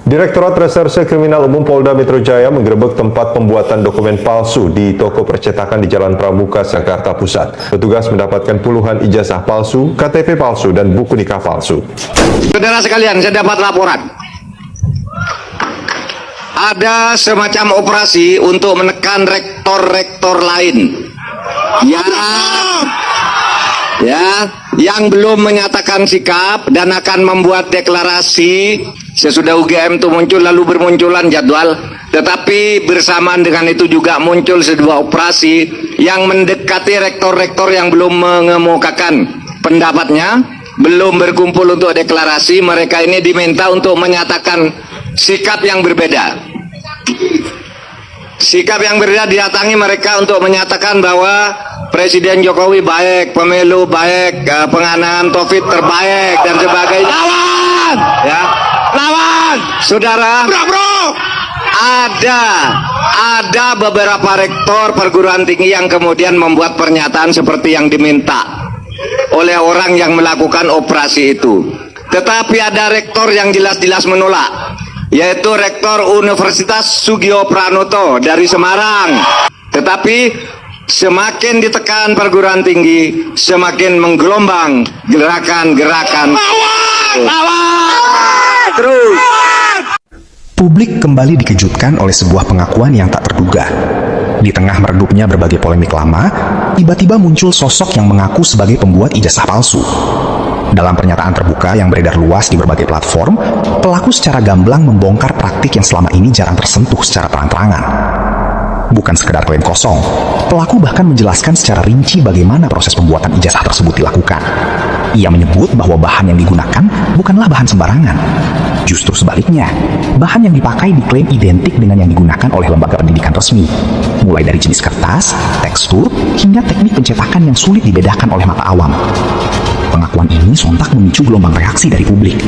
Direktorat Reserse Kriminal Umum Polda Metro Jaya menggerebek tempat pembuatan dokumen palsu di toko percetakan di Jalan Pramuka, Jakarta Pusat. Petugas mendapatkan puluhan ijazah palsu, KTP palsu, dan buku nikah palsu. Saudara sekalian, saya dapat laporan. Ada semacam operasi untuk menekan rektor-rektor lain yang belum menyatakan sikap dan akan membuat deklarasi sesudah UGM itu muncul, lalu bermunculan jadwal. Tetapi bersamaan dengan itu juga muncul sebuah operasi yang mendekati rektor-rektor yang belum mengemukakan pendapatnya, belum berkumpul untuk deklarasi. Mereka ini diminta untuk menyatakan sikap yang berbeda. Sikap yang berbeda didatangi mereka untuk menyatakan bahwa Presiden Jokowi baik, pemilu baik, penanganan COVID terbaik, dan sebagainya. Lawan! Ya, lawan! Saudara, ada beberapa rektor perguruan tinggi yang kemudian membuat pernyataan seperti yang diminta oleh orang yang melakukan operasi itu. Tetapi ada rektor yang jelas-jelas menolak, yaitu Rektor Universitas Sugio Pranoto dari Semarang. Tetapi semakin ditekan perguruan tinggi, semakin menggelombang gerakan-gerakan. Terus. Publik kembali dikejutkan oleh sebuah pengakuan yang tak terduga. Di tengah meredupnya berbagai polemik lama, tiba-tiba muncul sosok yang mengaku sebagai pembuat ijazah palsu. Dalam pernyataan terbuka yang beredar luas di berbagai platform, pelaku secara gamblang membongkar praktik yang selama ini jarang tersentuh secara terang-terangan. Bukan sekedar klaim kosong, pelaku bahkan menjelaskan secara rinci bagaimana proses pembuatan ijazah tersebut dilakukan. Ia menyebut bahwa bahan yang digunakan bukanlah bahan sembarangan. Justru sebaliknya, bahan yang dipakai diklaim identik dengan yang digunakan oleh lembaga pendidikan resmi, mulai dari jenis kertas, tekstur, hingga teknik pencetakan yang sulit dibedakan oleh mata awam. Pengakuan ini sontak memicu gelombang reaksi dari publik.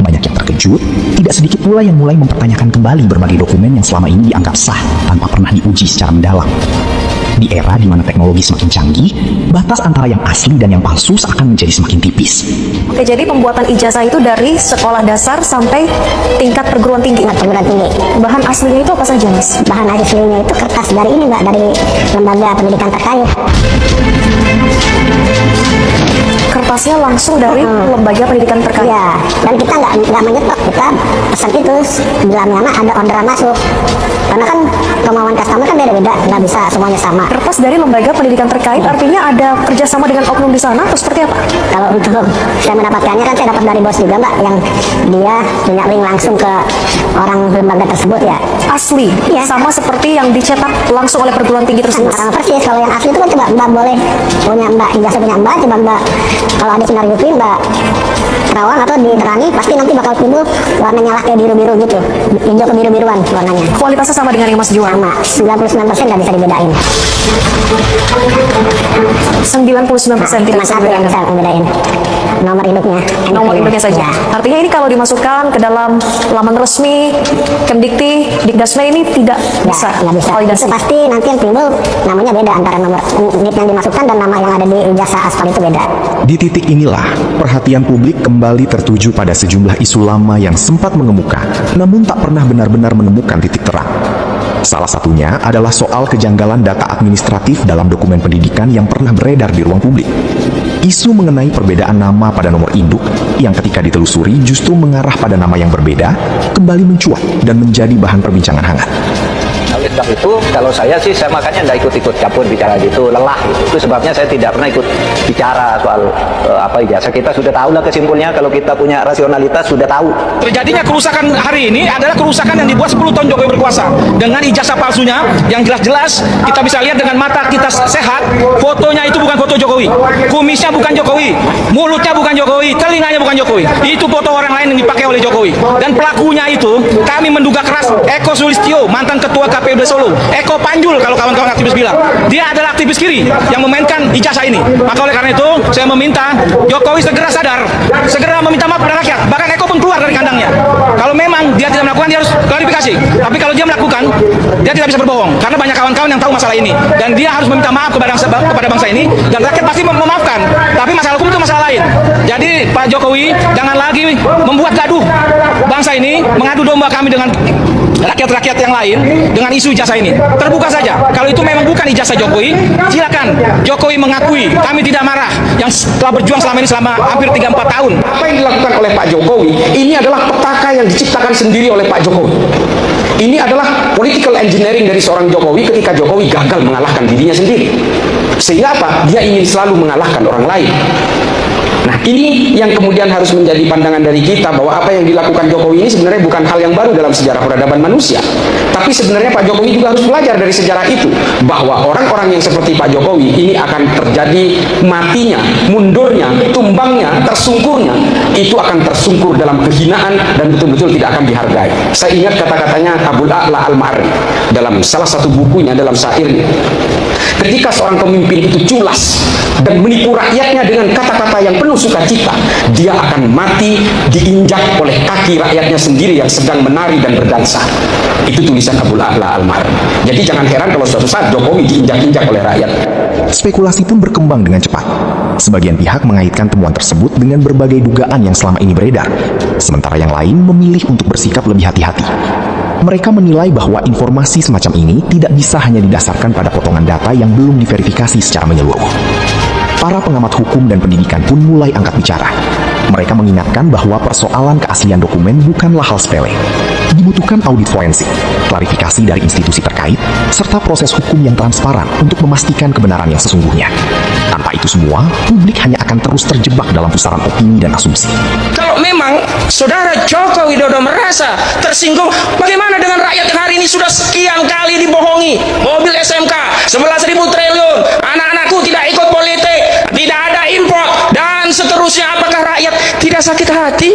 Banyak yang terkejut, tidak sedikit pula yang mulai mempertanyakan kembali berbagai dokumen yang selama ini dianggap sah tanpa pernah diuji secara mendalam. Di era di mana teknologi semakin canggih, batas antara yang asli dan yang palsu seakan menjadi semakin tipis. Oke, jadi pembuatan ijazah itu dari sekolah dasar sampai tingkat perguruan tinggi. Perguruan tinggi. Bahan aslinya itu apa saja, Mas? Bahan aslinya itu kertas dari ini, Mbak, dari lembaga pendidikan terkait. Kertasnya langsung dari lembaga pendidikan terkait. Ya, dan kita nggak menyetok, kita pesan itu bila mana ada orderan masuk. Karena kan kemauan customer kan beda-beda, nggak bisa semuanya sama. Kertas dari lembaga pendidikan terkait artinya ada kerjasama dengan oknum di sana atau seperti apa? Kalau untuk saya mendapatkannya kan saya dapat dari bos juga, Mbak, yang dia punya link langsung ke orang lembaga tersebut ya. Asli, ya, sama seperti yang dicetak langsung oleh perguruan tinggi tersebut. Sama persis. Kalau yang asli itu kan coba Mbak boleh punya Mbak ijazah punya Mbak, coba Mbak kalau ada sinar UV Mbak terawang atau diterani, pasti nanti bakal timbul warna nyala kayak biru-biru gitu, hijau ke biru-biruan warnanya. Kualitasnya sama dengan yang Mas jual? Sama, 99% nggak bisa dibedain. 99% tidak bisa yang bisa membedain nomor induknya. Nomor induknya saja. Ya. Artinya ini kalau dimasukkan ke dalam laman resmi Kemdikti, Dikdasmen ini tidak bisa. Nggak bisa. Validasi. Itu pasti nanti yang timbul namanya beda antara nomor NIK yang dimasukkan dan nama yang ada di ijazah aspal itu beda. Di titik inilah, perhatian publik kembali tertuju pada sejumlah isu lama yang sempat mengemuka, namun tak pernah benar-benar menemukan titik terang. Salah satunya adalah soal kejanggalan data administratif dalam dokumen pendidikan yang pernah beredar di ruang publik. Isu mengenai perbedaan nama pada nomor induk yang ketika ditelusuri justru mengarah pada nama yang berbeda kembali mencuat dan menjadi bahan perbincangan hangat. Oleh sebab itu, kalau saya sih, saya makanya nggak ikut-ikut campur bicara gitu, lelah gitu. Itu sebabnya saya tidak pernah ikut bicara soal ijazah. Kita sudah tahu lah kesimpulannya, kalau kita punya rasionalitas sudah tahu. Terjadinya kerusakan hari ini adalah kerusakan yang dibuat 10 tahun Jokowi berkuasa. Dengan ijazah palsunya yang jelas-jelas kita bisa lihat dengan mata kita sehat, fotonya itu bukan foto Jokowi, kumisnya bukan Jokowi, mulutnya bukan Jokowi, telinganya bukan Jokowi. Itu foto orang lain yang dipakai oleh Jokowi. Dan pelakunya itu kami menduga keras Eko Sulistyo, mantan ketua KPUD Solo. Eko Panjul kalau kawan-kawan aktivis bilang. Dia adalah aktivis kiri yang memainkan ijazah ini. Maka oleh karena itu saya meminta Jokowi segera sadar, segera meminta maaf kepada rakyat. Bahkan Eko pun keluar dari kandangnya. Kalau memang dia tidak melakukan, dia harus klarifikasi. Tapi kalau dia melakukan, dia tidak bisa berbohong. Karena banyak kawan-kawan yang tahu masalah ini. Dan dia harus meminta maaf kepada bangsa ini. Dan rakyat pasti memaafkan. Tapi masalah hukum itu masalah lain. Jadi Pak Jokowi jangan lagi membuat gaduh bangsa ini mengadu domba kami dengan rakyat-rakyat yang lain dengan isu ijazah ini. Terbuka saja. Kalau itu memang bukan ijazah Jokowi, silakan Jokowi mengakui. Kami tidak marah. Yang telah berjuang selama ini selama hampir 3-4 tahun. Apa yang dilakukan oleh Pak Jokowi ini adalah petaka yang diciptakan sendiri oleh Pak Jokowi. Ini adalah political engineering dari seorang Jokowi ketika Jokowi gagal mengalahkan dirinya sendiri. Sehingga apa? Dia ingin selalu mengalahkan orang lain. Nah, ini yang kemudian harus menjadi pandangan dari kita, bahwa apa yang dilakukan Jokowi ini sebenarnya bukan hal yang baru dalam sejarah peradaban manusia. Tapi sebenarnya Pak Jokowi juga harus belajar dari sejarah itu, bahwa orang-orang yang seperti Pak Jokowi ini akan terjadi matinya, mundurnya, tumbangnya, tersungkurnya, itu akan tersungkur dalam kehinaan dan betul-betul tidak akan dihargai. Saya ingat kata-katanya Abul A'la Al-Ma'arri dalam salah satu bukunya, dalam syairnya. Ketika seorang pemimpin itu culas dan menipu rakyatnya dengan kata-kata yang penuh sukacita, dia akan mati diinjak oleh kaki rakyatnya sendiri yang sedang menari dan berdansa. Itu tulisan Abul A'la Al-Ma'arri. Jadi jangan heran kalau suatu saat Jokowi diinjak-injak oleh rakyat. Spekulasi pun berkembang dengan cepat. Sebagian pihak mengaitkan temuan tersebut dengan berbagai dugaan yang selama ini beredar, sementara yang lain memilih untuk bersikap lebih hati-hati. Mereka menilai bahwa informasi semacam ini tidak bisa hanya didasarkan pada potongan data yang belum diverifikasi secara menyeluruh. Para pengamat hukum dan pendidikan pun mulai angkat bicara. Mereka mengingatkan bahwa persoalan keaslian dokumen bukanlah hal sepele. Dibutuhkan audit forensik, klarifikasi dari institusi terkait, serta proses hukum yang transparan untuk memastikan kebenaran yang sesungguhnya. Tanpa itu semua, publik hanya akan terus terjebak dalam pusaran opini dan asumsi. Kalau memang saudara Joko Widodo merasa tersinggung, bagaimana dengan rakyat yang hari ini sudah sekian kali dibohongi? Mobil SMK 11.000 triliun, anak-anakku tidak ikut politik, tidak ada impor, dan seterusnya. Apakah rakyat tidak sakit hati?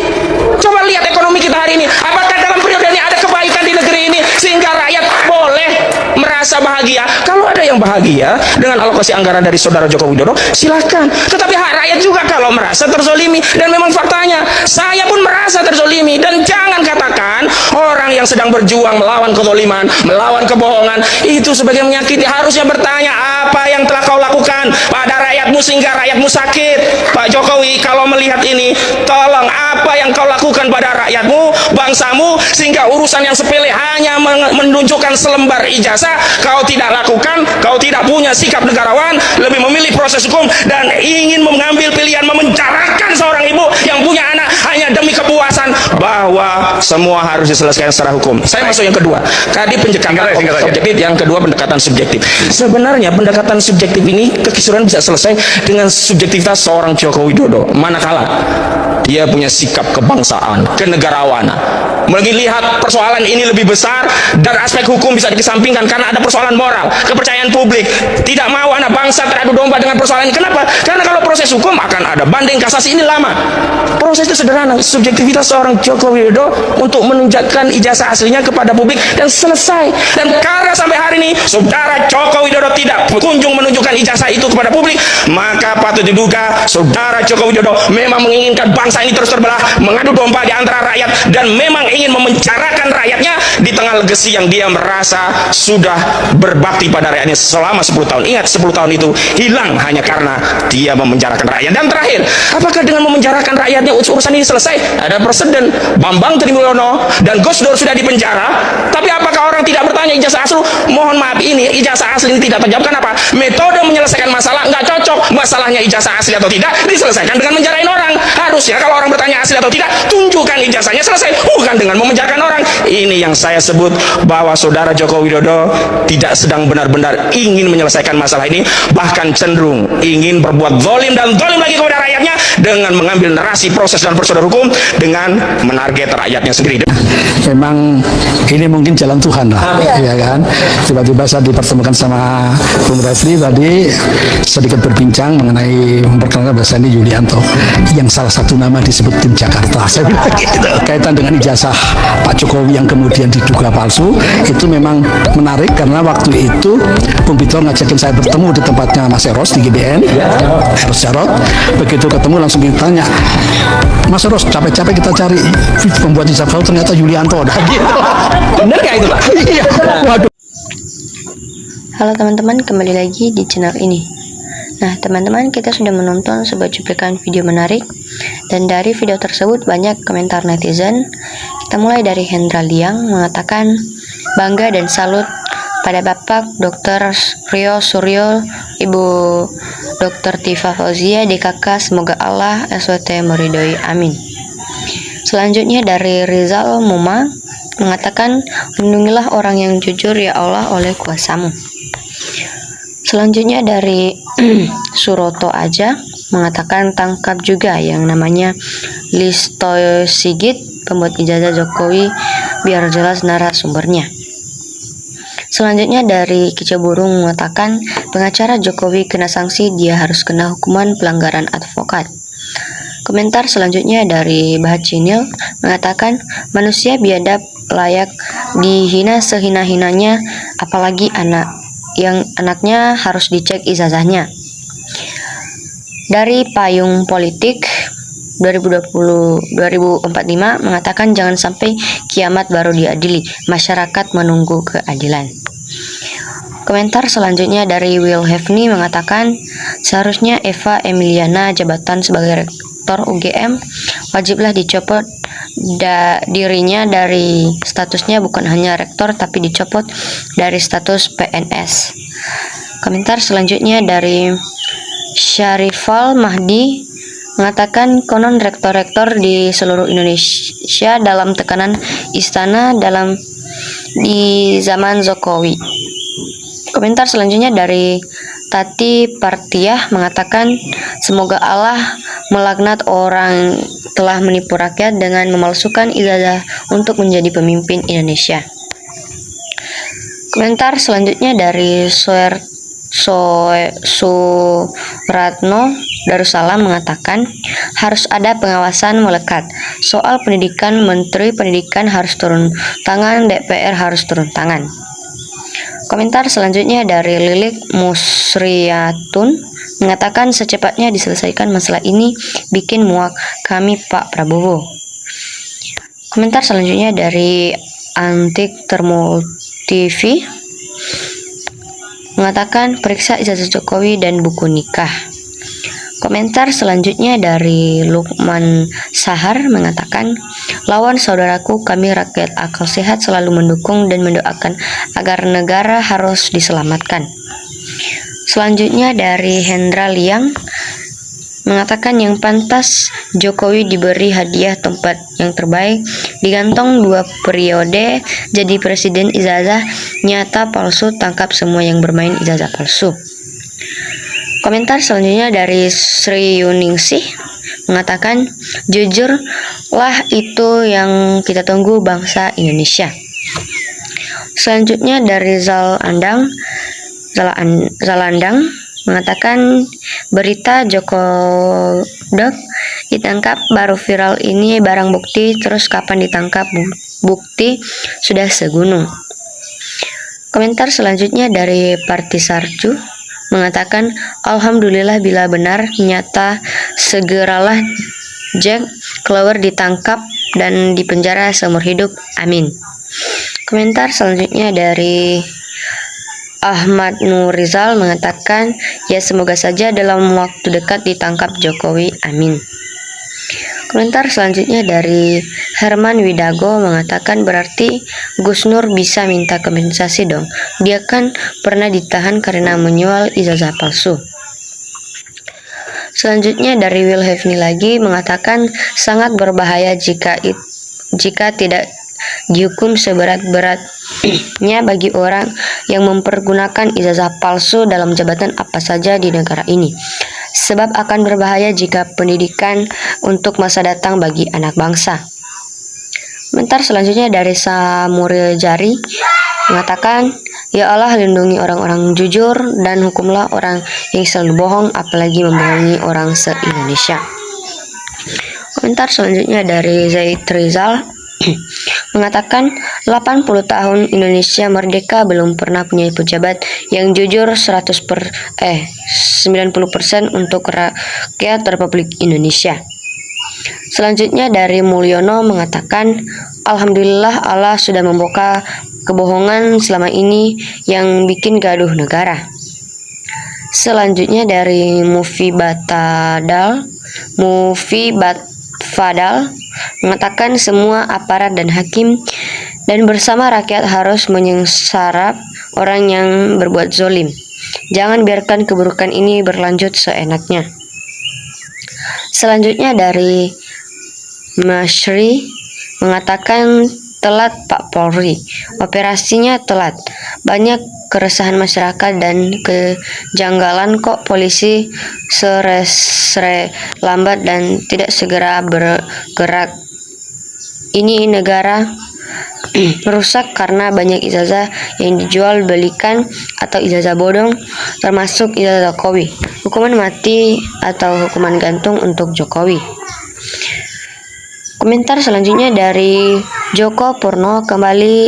Coba lihat ekonomi kita hari ini. Apakah dalam periode ini ada kebaikan di negeri ini sehingga rakyat boleh merasa bahagia? Kalau ada yang bahagia dengan alokasi anggaran dari saudara Joko Widodo, silakan. Tetapi hak rakyat juga kalau merasa terzolimi, dan memang faktanya saya pun merasa terzolimi. Dan jangan katakan orang yang sedang berjuang melawan kezoliman, melawan kebohongan itu sebagai menyakiti. Harusnya bertanya, apa yang telah kau lakukan pada rakyatmu sehingga rakyatmu sakit? Pak Jokowi, kalau melihat ini, tolong, apa yang kau lakukan pada rakyatmu, bangsamu, sehingga urusan yang sepele hanya menunjukkan selembar ijazah kau tidak lakukan? Kau tidak punya sikap negarawan, lebih memilih proses hukum dan ingin mengambil pilihan memenjarakan seorang ibu yang punya anak hanya demi kepuasan bahwa semua harus diselesaikan secara hukum. Saya masuk yang kedua. Tadi pendekatan objektif, yang kedua pendekatan subjektif. Sebenarnya pendekatan subjektif ini kekisuran bisa selesai dengan subjektivitas seorang Joko Widodo, manakala dia punya sikap kebangsaan, kenegarawanan. Melihat persoalan ini lebih besar dan aspek hukum bisa dikesampingkan karena ada persoalan moral, kepercayaan publik. Tidak mau anak bangsa teradu domba dengan persoalan ini. Kenapa? Karena kalau proses hukum akan ada banding kasasi, ini lama. Proses itu sederhana. Subjektivitas seorang Joko Widodo untuk menunjukkan ijazah aslinya kepada publik dan selesai. Dan karena sampai hari ini saudara Joko Widodo tidak kunjung menunjukkan ijazah itu kepada publik, maka patut diduga saudara Joko Widodo memang menginginkan bangsa ini terus terbelah, mengadu domba di antara rakyat, dan memang ingin memenjarakan rakyatnya di tengah legasi yang dia merasa sudah berbakti pada rakyatnya selama 10 tahun. Ingat, 10 tahun itu hilang hanya karena dia memenjarakan rakyat. Dan terakhir, apakah dengan memenjarakan rakyatnya urusan ini selesai? Ada presiden, Bambang Trimulyono dan Gus Dur sudah dipenjara, tapi apakah orang tidak bertanya ijazah asli? Mohon maaf, ini ijazah asli ini tidak terjawab. Kenapa? Metode menyelesaikan masalah nggak cocok. Masalahnya ijazah asli atau tidak diselesaikan dengan menjarain orang. Harusnya kalau orang bertanya asli atau tidak, tunjukkan ijazahnya, selesai, bukan dengan memenjarakan orang. Ini yang saya sebut bahwa saudara Joko Widodo tidak sedang benar-benar ingin menyelesaikan masalah ini, bahkan cenderung ingin berbuat zalim dan zalim lagi kepada rakyatnya dengan mengambil narasi proses dan prosedur hukum dengan menarget rakyatnya sendiri. Memang ini mungkin jalan Tuhan lah, ya kan. Tiba-tiba saya dipertemukan sama Bung Refli tadi, sedikit berbincang mengenai memperkenalkan bahasa ini Yulianto, yang salah satu nama disebut tim Jakarta. Saya bilang gitu. Kaitan dengan ijazah Pak Jokowi yang kemudian diduga palsu, itu memang menarik karena waktu itu Bung Bitor ngajakin saya bertemu di tempatnya Mas Eros di GBN, Eros Jarot. Begitu ketemu langsung ditanya, Mas Eros, capek-capek kita cari pembuat ijazah palsu, ternyata Yulianto. Nah, gitu. Bener gak itu, Pak? Iya. Waduh. Halo teman-teman, kembali lagi di channel ini. Nah teman-teman, kita sudah menonton sebuah cuplikan video menarik Dan dari video tersebut banyak komentar netizen. Kita mulai dari Hendra Liang mengatakan bangga dan salut pada Bapak Dr. Rio Suryo, Ibu Dr. Tifa Fauzia, DKK, semoga Allah SWT meridhoi, amin. Selanjutnya dari Rizal Muma mengatakan, lindungilah orang yang jujur ya Allah oleh kuasamu. Selanjutnya dari Suroto Aja mengatakan, tangkap juga yang namanya Listo Sigit, pembuat ijazah Jokowi, biar jelas narasumbernya. Selanjutnya dari Kicau Burung mengatakan, pengacara Jokowi kena sanksi, dia harus kena hukuman pelanggaran advokat. Komentar selanjutnya dari Bahacinil mengatakan, manusia biadab layak dihina sehina-hinanya, apalagi anaknya harus dicek ijazahnya. Dari Payung Politik 2045 mengatakan, jangan sampai kiamat baru diadili, masyarakat menunggu keadilan. Komentar selanjutnya dari Will Hefni mengatakan, seharusnya Eva Emiliana jabatan sebagai rektor UGM wajiblah dicopot dirinya dari statusnya, bukan hanya rektor tapi dicopot dari status PNS. Komentar selanjutnya dari Syarifal Mahdi mengatakan, konon rektor-rektor di seluruh Indonesia dalam tekanan istana di zaman Jokowi. Komentar selanjutnya dari Tati Partiah mengatakan, semoga Allah melaknat orang telah menipu rakyat dengan memalsukan ijazah untuk menjadi pemimpin Indonesia. Komentar selanjutnya dari Suratno Darussalam mengatakan, harus ada pengawasan melekat. Soal pendidikan, Menteri Pendidikan harus turun tangan, DPR harus turun tangan. Komentar selanjutnya dari Lilik Musriyatun mengatakan, secepatnya diselesaikan masalah ini, bikin muak kami Pak Prabowo. Komentar selanjutnya dari Antik Termul TV mengatakan, periksa ijazah Jokowi dan buku nikah. Komentar selanjutnya dari Lukman Sahar mengatakan, lawan saudaraku, kami rakyat akal sehat selalu mendukung dan mendoakan agar negara harus diselamatkan. Selanjutnya dari Hendra Liang mengatakan, yang pantas Jokowi diberi hadiah tempat yang terbaik, digantung 2 periode jadi presiden, ijazah nyata palsu, tangkap semua yang bermain ijazah palsu. Komentar selanjutnya dari Sri Yuningsih mengatakan, jujurlah itu yang kita tunggu bangsa Indonesia. Selanjutnya dari Zalandang mengatakan, berita Joko Dok ditangkap baru viral, ini barang bukti, terus kapan ditangkap, bukti sudah segunung. Komentar selanjutnya dari Partisarju mengatakan, alhamdulillah bila benar nyata, segeralah Jack Clover ditangkap dan dipenjara seumur hidup, amin. Komentar selanjutnya dari Ahmad Nurizal mengatakan, ya semoga saja dalam waktu dekat ditangkap Jokowi, amin. Komentar selanjutnya dari Herman Widago mengatakan, berarti Gus Nur bisa minta kompensasi dong, dia kan pernah ditahan karena menjual ijazah palsu. Selanjutnya dari Will Hefni lagi mengatakan, sangat berbahaya jika tidak dihukum seberat-beratnya bagi orang yang mempergunakan ijazah palsu dalam jabatan apa saja di negara ini. Sebab akan berbahaya jika pendidikan untuk masa datang bagi anak bangsa. Komentar selanjutnya dari Samuril Jari mengatakan, ya Allah lindungi orang-orang jujur dan hukumlah orang yang selalu bohong, apalagi membohongi orang se-Indonesia. Komentar selanjutnya dari Zaid Rizal mengatakan, 80 tahun Indonesia merdeka belum pernah punya pejabat yang jujur 90% untuk rakyat Republik Indonesia. Selanjutnya dari Mulyono mengatakan, alhamdulillah Allah sudah membuka kebohongan selama ini yang bikin gaduh negara. Selanjutnya dari Movie Fadal mengatakan semua aparat dan hakim dan bersama rakyat harus menyengsara orang yang berbuat zolim. Jangan biarkan keburukan ini berlanjut seenaknya. Selanjutnya dari Masyri mengatakan telat Pak Polri, operasinya telat. Banyak keresahan masyarakat dan kejanggalan kok polisi lambat dan tidak segera bergerak. Ini negara rusak karena banyak ijazah yang dijual belikan atau ijazah bodong, termasuk ijazah Jokowi. Hukuman mati atau hukuman gantung untuk Jokowi. Komentar selanjutnya dari Joko Purno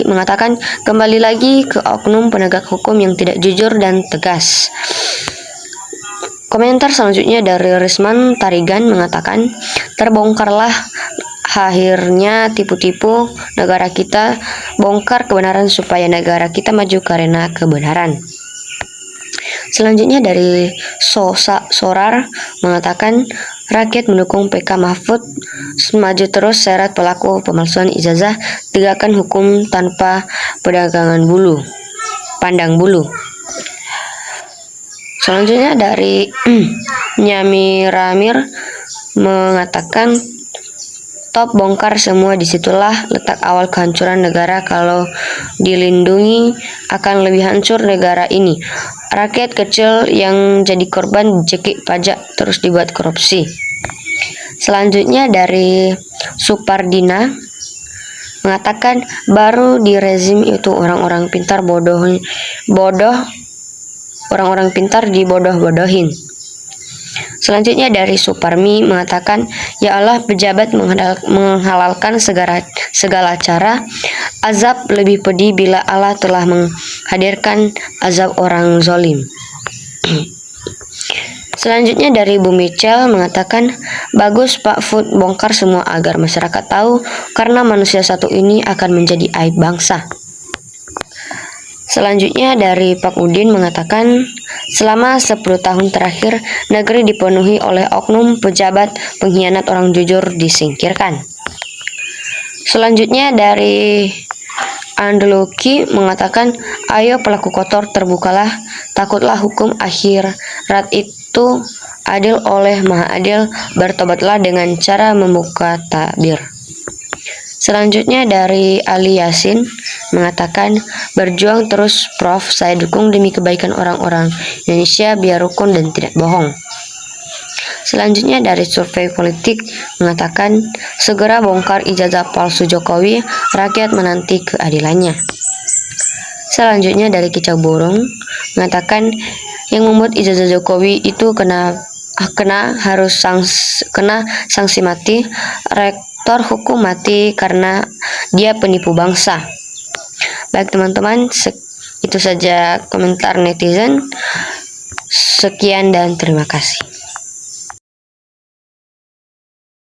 mengatakan kembali lagi ke oknum penegak hukum yang tidak jujur dan tegas. Komentar selanjutnya dari Risman Tarigan mengatakan terbongkarlah akhirnya tipu-tipu negara kita, bongkar kebenaran supaya negara kita maju karena kebenaran. Selanjutnya dari Sorar mengatakan rakyat mendukung PK Mahfud, maju terus seret pelaku pemalsuan ijazah, tegakkan hukum tanpa pandang bulu. Selanjutnya dari Nyamiramir mengatakan top bongkar semua, disitulah letak awal kehancuran negara. Kalau dilindungi akan lebih hancur negara ini. Rakyat kecil yang jadi korban dicekik pajak terus dibuat korupsi. Selanjutnya dari Supardina mengatakan baru di rezim itu orang-orang pintar orang-orang pintar dibodoh-bodohin. Selanjutnya dari Suparmi mengatakan, ya Allah, pejabat menghalalkan segala cara. Azab lebih pedih bila Allah telah menghadirkan azab orang zolim. Selanjutnya dari Bumi Cel mengatakan, bagus Pak Food bongkar semua agar masyarakat tahu, karena manusia satu ini akan menjadi aib bangsa. Selanjutnya dari Pak Udin mengatakan, selama 10 tahun terakhir, negeri dipenuhi oleh oknum pejabat pengkhianat, orang jujur disingkirkan. Selanjutnya dari Andeluki mengatakan, ayo pelaku kotor terbukalah, takutlah hukum akhirat itu adil oleh Maha Adil, bertobatlah dengan cara membuka tabir. Selanjutnya dari Ali Yasin mengatakan, berjuang terus Prof, saya dukung demi kebaikan orang-orang Indonesia biar rukun dan tidak bohong. Selanjutnya dari Survei Politik mengatakan, segera bongkar ijazah palsu Jokowi, rakyat menanti keadilannya. Selanjutnya dari Kicau Burung mengatakan, yang membuat ijazah Jokowi itu kena sanksi mati, rektor hukum mati karena dia penipu bangsa. Baik teman-teman, itu saja komentar netizen. Sekian dan terima kasih.